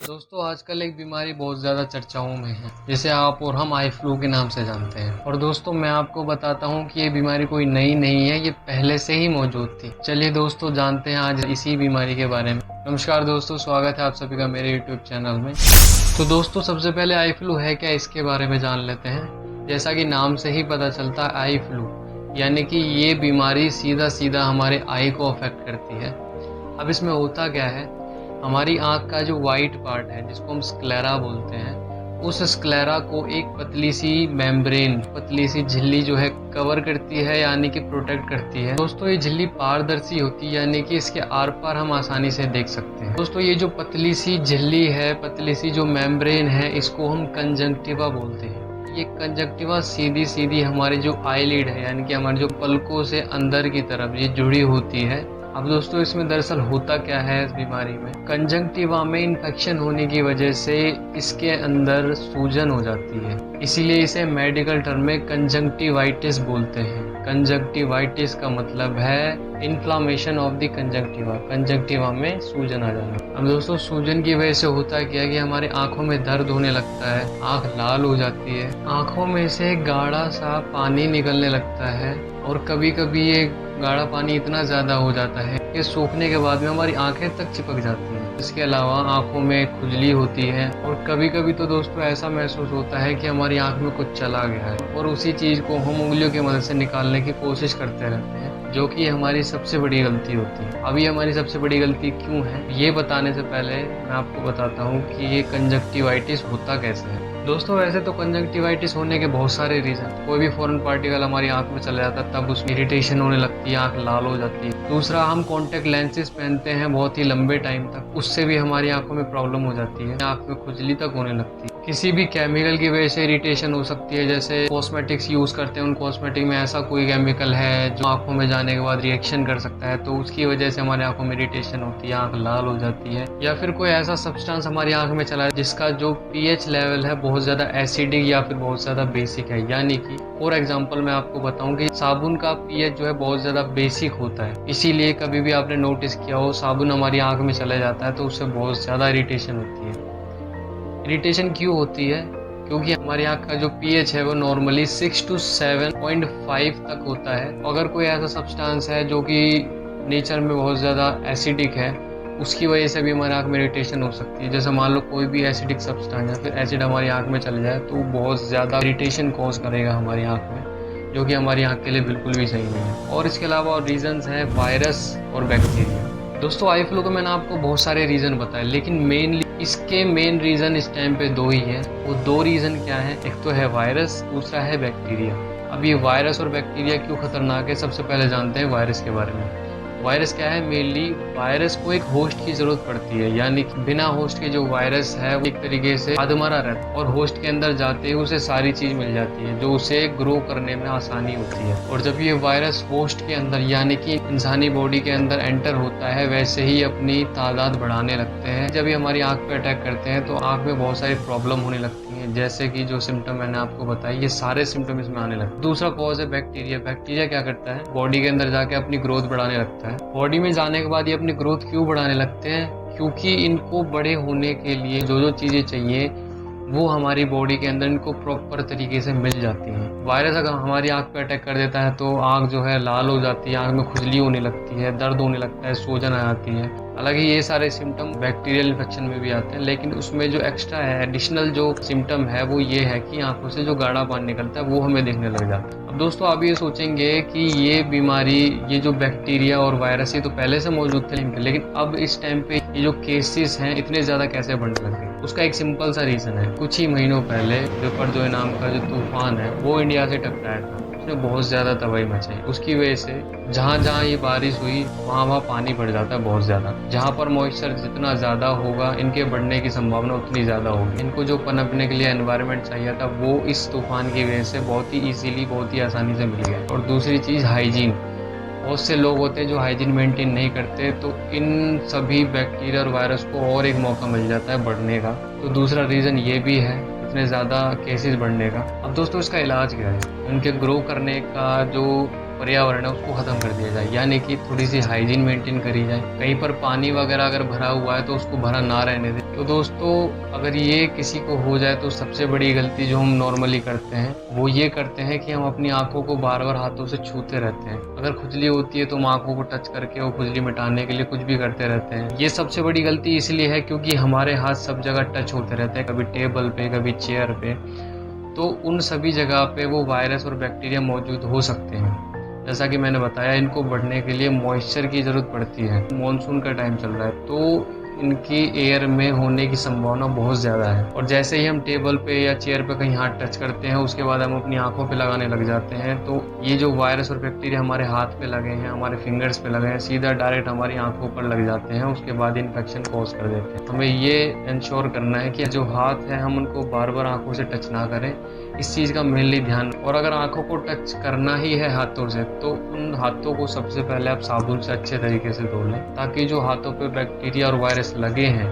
दोस्तों आजकल एक बीमारी बहुत ज़्यादा चर्चाओं में है जिसे आप और हम आई फ्लू के नाम से जानते हैं। और दोस्तों मैं आपको बताता हूँ कि ये बीमारी कोई नई नहीं है, ये पहले से ही मौजूद थी। चलिए दोस्तों जानते हैं आज इसी बीमारी के बारे में। नमस्कार दोस्तों, स्वागत है आप सभी का मेरे यूट्यूब चैनल में। तो दोस्तों सबसे पहले आई फ्लू है क्या, इसके बारे में जान लेते हैं। जैसा कि नाम से ही पता चलता है आई फ्लू यानी कि ये बीमारी सीधा सीधा हमारे आई को अफेक्ट करती है। अब इसमें होता क्या है, हमारी आँख का जो वाइट पार्ट है जिसको हम स्क्लेरा बोलते हैं, उस स्क्लेरा को एक पतली सी मेम्ब्रेन, पतली सी झिल्ली जो है कवर करती है यानी कि प्रोटेक्ट करती है। दोस्तों ये झिल्ली पारदर्शी होती है यानी कि इसके आर पार हम आसानी से देख सकते हैं। दोस्तों ये जो पतली सी झिल्ली है, पतली सी जो मेम्ब्रेन है, इसको हम कंजंक्टिवा बोलते हैं। ये कंजंक्टिवा सीधी सीधी हमारी जो आईलिड है यानी कि हमारे जो पलकों से अंदर की तरफ ये जुड़ी होती है। अब दोस्तों इसमें दरअसल होता क्या है, इस बीमारी में कंजंक्टिवा में इन्फेक्शन होने की वजह से इसके अंदर सूजन हो जाती है, इसीलिए इसे मेडिकल टर्म में कंजंक्टिवाइटिस बोलते हैं। कंजंक्टिवाइटिस का मतलब है inflammation of the conjunctiva, conjunctiva में सूजन आ जाना। अब दोस्तों सूजन की वजह से होता क्या है कि हमारे आंखों में दर्द होने लगता है, आंख लाल हो जाती है, आंखों में से गाढ़ा सा पानी निकलने लगता है और कभी कभी ये गाढ़ा पानी इतना ज़्यादा हो जाता है कि सूखने के बाद में हमारी आंखें तक चिपक जाती हैं। इसके अलावा आंखों में खुजली होती है और कभी कभी तो दोस्तों ऐसा महसूस होता है कि हमारी आंख में कुछ चला गया है और उसी चीज़ को हम उंगलियों की मदद से निकालने की कोशिश करते रहते हैं, जो कि हमारी सबसे बड़ी गलती होती है। अभी हमारी सबसे बड़ी गलती क्यों है, ये बताने से पहले मैं आपको बताता हूँ कि ये कंजक्टिवाइटिस होता कैसे है। दोस्तों वैसे तो कंजंक्टिवाइटिस होने के बहुत सारे रीजन, कोई भी फॉरेन पार्टिकल हमारी आंख में चला जाता है तब उसमें इरिटेशन होने लगती है, आंख लाल हो जाती है। दूसरा, हम कॉन्टेक्ट लेंसेज पहनते हैं बहुत ही लंबे टाइम तक, उससे भी हमारी आंखों में प्रॉब्लम हो जाती है, आंख में खुजली तक होने लगती है। किसी भी केमिकल की वजह से इरिटेशन हो सकती है, जैसे कॉस्मेटिक्स यूज करते हैं, उन कॉस्मेटिक में ऐसा कोई केमिकल है जो आंखों में जाने के बाद रिएक्शन कर सकता है, तो उसकी वजह से हमारी आंखों में इरिटेशन होती है, आंख लाल हो जाती है। या फिर कोई ऐसा सब्सटेंस हमारी आंख में चला है जिसका जो पीएच लेवल है बहुत ज्यादा एसिडिक या फिर बहुत ज्यादा बेसिक है, यानी कि फॉर एग्जांपल मैं आपको बताऊं कि साबुन का पीएच जो है बहुत ज्यादा बेसिक होता है, इसीलिए कभी भी आपने नोटिस किया हो साबुन हमारी आंख में चला जाता है तो उससे बहुत ज्यादा इरिटेशन होती है। इरिटेशन क्यों होती है, क्योंकि हमारी आंख का जो पीएच है वो नॉर्मली 6 to 7.5 तक होता है। अगर कोई ऐसा सब्सटेंस है जो कि नेचर में बहुत ज़्यादा एसिडिक है, उसकी वजह से भी हमारी आंख में इरिटेशन हो सकती है। जैसे मान लो कोई भी एसिडिक सब्सटेंस या फिर एसिड हमारी आंख में चल जाए तो वो बहुत ज़्यादा इरिटेशन कॉज करेगा हमारी आंख में, जो कि हमारी आंख के लिए बिल्कुल भी सही नहीं है। और इसके अलावा और रीजंस हैं वायरस और बैक्टीरिया। दोस्तों आई फ्लू को मैंने आपको बहुत सारे रीज़न बताए, लेकिन मेनली इसके मेन रीज़न इस टाइम पे दो ही है। वो दो रीज़न क्या है, एक तो है वायरस, दूसरा है बैक्टीरिया। अब ये वायरस और बैक्टीरिया क्यों खतरनाक है, सबसे पहले जानते हैं वायरस के बारे में। वायरस क्या है, मेनली वायरस को एक होस्ट की जरूरत पड़ती है, यानी कि बिना होस्ट के जो वायरस है वो एक तरीके से अधमरा रहता है और होस्ट के अंदर जाते ही उसे सारी चीज मिल जाती है जो उसे ग्रो करने में आसानी होती है। और जब ये वायरस होस्ट के अंदर यानी कि इंसानी बॉडी के अंदर एंटर होता है, वैसे ही अपनी तादाद बढ़ाने लगते हैं। जब ये हमारी आंख पे अटैक करते हैं तो आंख में बहुत सारी प्रॉब्लम होने लगती है, जैसे कि जो सिम्टम मैंने आपको बताई, ये सारे सिम्टम इसमें आने लगते हैं। दूसरा कॉज है बैक्टीरिया। बैक्टीरिया क्या करता है, बॉडी के अंदर जाके अपनी ग्रोथ बढ़ाने लगता है। बॉडी में जाने के बाद ये अपनी ग्रोथ क्यों बढ़ाने लगते हैं, क्योंकि इनको बड़े होने के लिए जो जो चीजें चाहिए वो हमारी बॉडी के अंदर इनको प्रॉपर तरीके से मिल जाती हैं। वायरस अगर हमारी आंख पे अटैक कर देता है तो आंख जो है लाल हो जाती है, आंख में खुजली होने लगती है, दर्द होने लगता है, सूजन आ जाती है। हालांकि ये सारे सिम्टम बैक्टीरियल इन्फेक्शन में भी आते हैं, लेकिन उसमें जो एक्स्ट्रा है, एडिशनल जो सिम्टम है वो ये है कि आंखों से जो गाढ़ा पानी निकलता है वो हमें देखने लग जाता है। अब दोस्तों आप ये सोचेंगे कि ये बीमारी, ये जो बैक्टीरिया और वायरस, ये तो पहले से मौजूद थे, लेकिन अब इस टाइम पे ये जो केसेस हैं इतने ज्यादा कैसे बढ़ने लग गए। उसका एक सिंपल सा रीजन है, कुछ ही महीनों पहले बिपरजॉय नाम का जो तूफान है वो इंडिया से टकराया था, उसने बहुत ज्यादा तबाही मचाई। उसकी वजह से जहाँ जहाँ ये बारिश हुई वहाँ वहाँ पानी बढ़ जाता है बहुत ज्यादा। जहाँ पर मॉइस्चर जितना ज्यादा होगा इनके बढ़ने की संभावना उतनी ज्यादा होगी। इनको जो पनपने के लिए एनवायरनमेंट चाहिए था वो इस तूफान की वजह से बहुत ही इजीली, बहुत ही आसानी से मिल गया। और दूसरी चीज हाइजीन, बहुत से लोग होते हैं जो हाइजीन मेंटेन नहीं करते, तो इन सभी बैक्टीरिया और वायरस को और एक मौका मिल जाता है बढ़ने का। तो दूसरा रीज़न ये भी है इतने ज़्यादा केसेस बढ़ने का। अब दोस्तों इसका इलाज क्या है, उनके ग्रो करने का जो पर्यावरण है उसको ख़त्म कर दिया जाए, यानी कि थोड़ी सी हाइजीन मेंटेन करी जाए। कहीं पर पानी वगैरह अगर भरा हुआ है तो उसको भरा ना रहने दें। तो दोस्तों अगर ये किसी को हो जाए तो सबसे बड़ी गलती जो हम नॉर्मली करते हैं वो ये करते हैं कि हम अपनी आंखों को बार बार हाथों से छूते रहते हैं। अगर खुजली होती है तो हम आंखों को टच करके वो खुजली मिटाने के लिए कुछ भी करते रहते हैं। ये सबसे बड़ी गलती इसलिए है क्योंकि हमारे हाथ सब जगह टच होते रहते हैं, कभी टेबल पे, कभी चेयर पे, तो उन सभी जगह पे वो वायरस और बैक्टीरिया मौजूद हो सकते हैं। जैसा कि मैंने बताया, इनको बढ़ने के लिए मॉइस्चर की ज़रूरत पड़ती है। मॉनसून का टाइम चल रहा है तो इनकी एयर में होने की संभावना बहुत ज़्यादा है। और जैसे ही हम टेबल पे या चेयर पे कहीं हाथ टच करते हैं उसके बाद हम अपनी आंखों पे लगाने लग जाते हैं, तो ये जो वायरस और बैक्टीरिया हमारे हाथ पे लगे हैं, हमारे फिंगर्स पे लगे हैं, सीधा डायरेक्ट हमारी आंखों पर लग जाते हैं, उसके बाद इन्फेक्शन कॉज कर देते हैं। हमें ये इंश्योर करना है कि जो हाथ है हम उनको बार बार आंखों से टच ना करें, इस चीज़ का मेनली ध्यान। और अगर आंखों को टच करना ही है हाथों से तो उन हाथों को सबसे पहले आप साबुन से अच्छे तरीके से धो लें, ताकि जो हाथों पे बैक्टीरिया और वायरस लगे हैं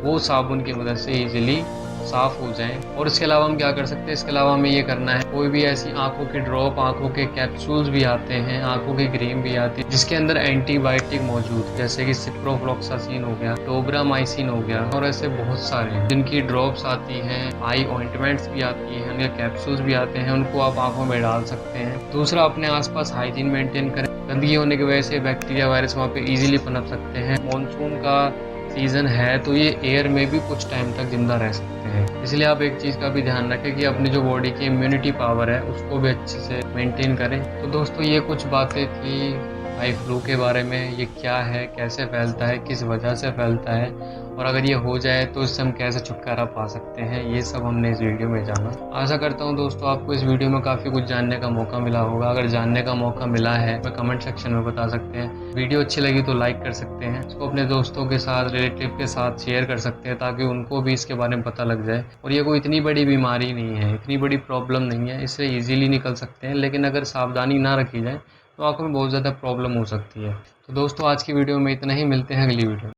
वो साबुन की मदद से इजीली साफ हो जाएं। और इसके अलावा हम क्या कर सकते हैं, इसके अलावा हमें ये करना है, कोई भी ऐसी आंखों के ड्रॉप, आंखों के कैप्सूल्स भी आते हैं, आंखों की क्रीम भी आती है जिसके अंदर एंटीबायोटिक मौजूद है, जैसे कि सिप्रोफ्लॉक्सासिन हो गया, टोब्रामाइसिन हो गया, और ऐसे बहुत सारे हैं जिनकी ड्रॉप्स आती हैं, आई ऑइंटमेंट्स भी आती हैं, उनके कैप्सूल्स भी आते हैं, उनको आप आंखों में डाल सकते हैं। दूसरा, अपने आसपास हाइजीन मेंटेन करें। गंदगी होने की वजह से बैक्टीरिया, वायरस वहाँ पे इजीली पनप सकते हैं। मॉनसून का सीज़न है तो ये एयर में भी कुछ टाइम तक जिंदा रह सकते हैं, इसलिए आप एक चीज़ का भी ध्यान रखें कि अपनी जो बॉडी की इम्यूनिटी पावर है उसको भी अच्छे से मेंटेन करें। तो दोस्तों ये कुछ बातें थी आई फ्लू के बारे में। ये क्या है, कैसे फैलता है, किस वजह से फैलता है, और अगर ये हो जाए तो इससे हम कैसे छुटकारा पा सकते हैं, ये सब हमने इस वीडियो में जाना। आशा करता हूँ दोस्तों आपको इस वीडियो में काफ़ी कुछ जानने का मौका मिला होगा। अगर जानने का मौका मिला है तो कमेंट सेक्शन में बता सकते हैं। वीडियो अच्छी लगी तो लाइक कर सकते हैं, इसको अपने दोस्तों के साथ, रिलेटिव के साथ शेयर कर सकते हैं ताकि उनको भी इसके बारे में पता लग जाए। और ये कोई इतनी बड़ी बीमारी नहीं है, इतनी बड़ी प्रॉब्लम नहीं है, इससे ईजिली निकल सकते हैं, लेकिन अगर सावधानी ना रखी जाए तो आंखों में बहुत ज़्यादा प्रॉब्लम हो सकती है। तो दोस्तों आज की वीडियो में इतना ही, मिलते हैं अगली वीडियो।